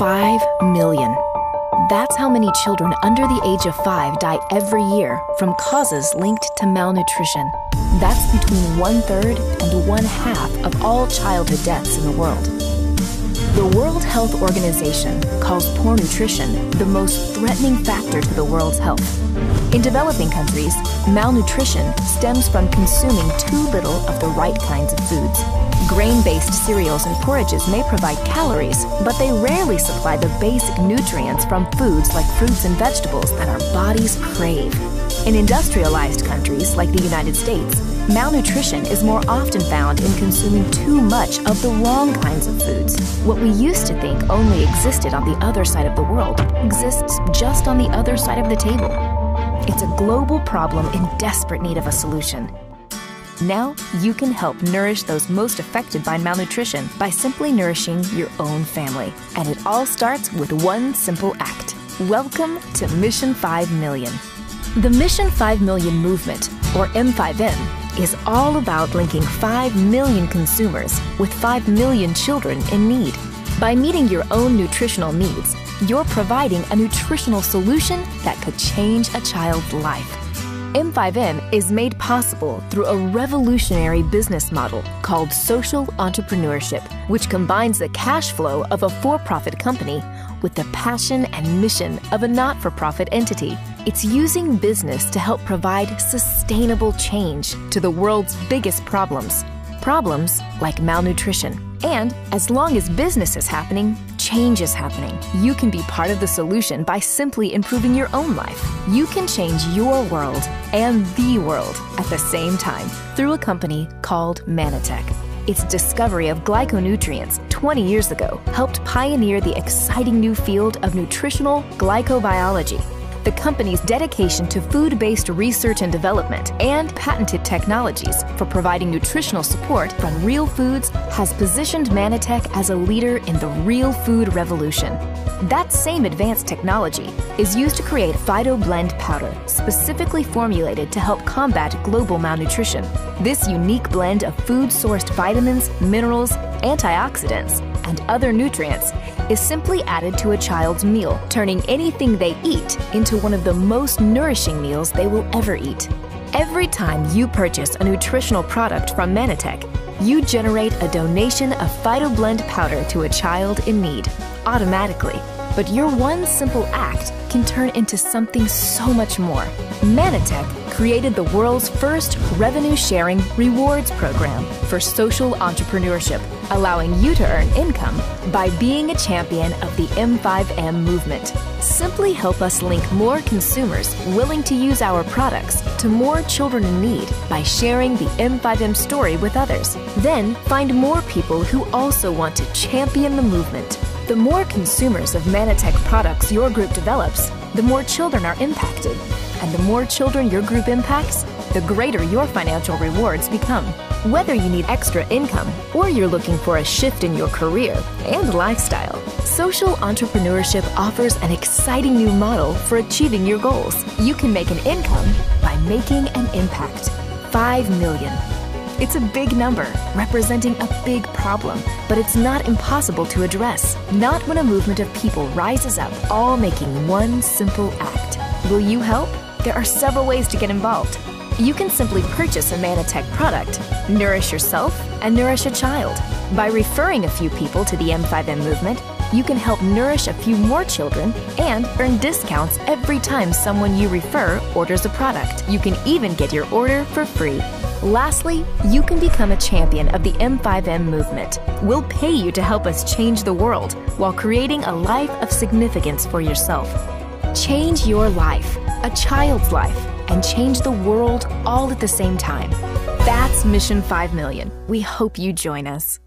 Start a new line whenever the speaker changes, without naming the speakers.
5 million. That's how many children under the age of 5 die every year from causes linked to malnutrition. That's between 1/3 and 1/2 of all childhood deaths in the world. The World Health Organization calls poor nutrition the most threatening factor to the world's health. In developing countries, malnutrition stems from consuming too little of the right kinds of foods. Grain-based cereals and porridges may provide calories, but they rarely supply the basic nutrients from foods like fruits and vegetables that our bodies crave. In industrialized countries like the United States, malnutrition is more often found in consuming too much of the wrong kinds of foods. What we used to think only existed on the other side of the world exists just on the other side of the table. It's a global problem in desperate need of a solution. Now you can help nourish those most affected by malnutrition by simply nourishing your own family. And it all starts with one simple act. Welcome to Mission 5 Million. The Mission 5 Million movement, or M5M, is all about linking 5 million consumers with 5 million children in need. By meeting your own nutritional needs, you're providing a nutritional solution that could change a child's life. M5M is made possible through a revolutionary business model called social entrepreneurship, which combines the cash flow of a for-profit company with the passion and mission of a not-for-profit entity. It's using business to help provide sustainable change to the world's biggest problems like malnutrition. And as long as business is happening, change is happening. You can be part of the solution by simply improving your own life. You can change your world and the world at the same time through a company called Manitech. Its discovery of glyconutrients 20 years ago helped pioneer the exciting new field of nutritional glycobiology. The company's dedication to food-based research and development and patented technologies for providing nutritional support from real foods has positioned Manitech as a leader in the real food revolution. That same advanced technology is used to create PhytoBlend powder, specifically formulated to help combat global malnutrition. This unique blend of food-sourced vitamins, minerals, antioxidants, and other nutrients is simply added to a child's meal, turning anything they eat into one of the most nourishing meals they will ever eat. Every time you purchase a nutritional product from Manitech, you generate a donation of PhytoBlend powder to a child in need, automatically. But your one simple act can turn into something so much more. Manitech created the world's first revenue-sharing rewards program for social entrepreneurship, allowing you to earn income by being a champion of the M5M movement. Simply help us link more consumers willing to use our products to more children in need by sharing the M5M story with others. Then find more people who also want to champion the movement. The more consumers of Manitech products your group develops, the more children are impacted. And the more children your group impacts, the greater your financial rewards become. Whether you need extra income or you're looking for a shift in your career and lifestyle, social entrepreneurship offers an exciting new model for achieving your goals. You can make an income by making an impact. 5 million. It's a big number, representing a big problem, but it's not impossible to address. Not when a movement of people rises up, all making one simple act. Will you help? There are several ways to get involved. You can simply purchase a Manitech product, nourish yourself, and nourish a child. By referring a few people to the M5M movement, you can help nourish a few more children and earn discounts every time someone you refer orders a product. You can even get your order for free. Lastly, you can become a champion of the M5M movement. We'll pay you to help us change the world while creating a life of significance for yourself. Change your life, a child's life, and change the world all at the same time. That's Mission 5 Million. We hope you join us.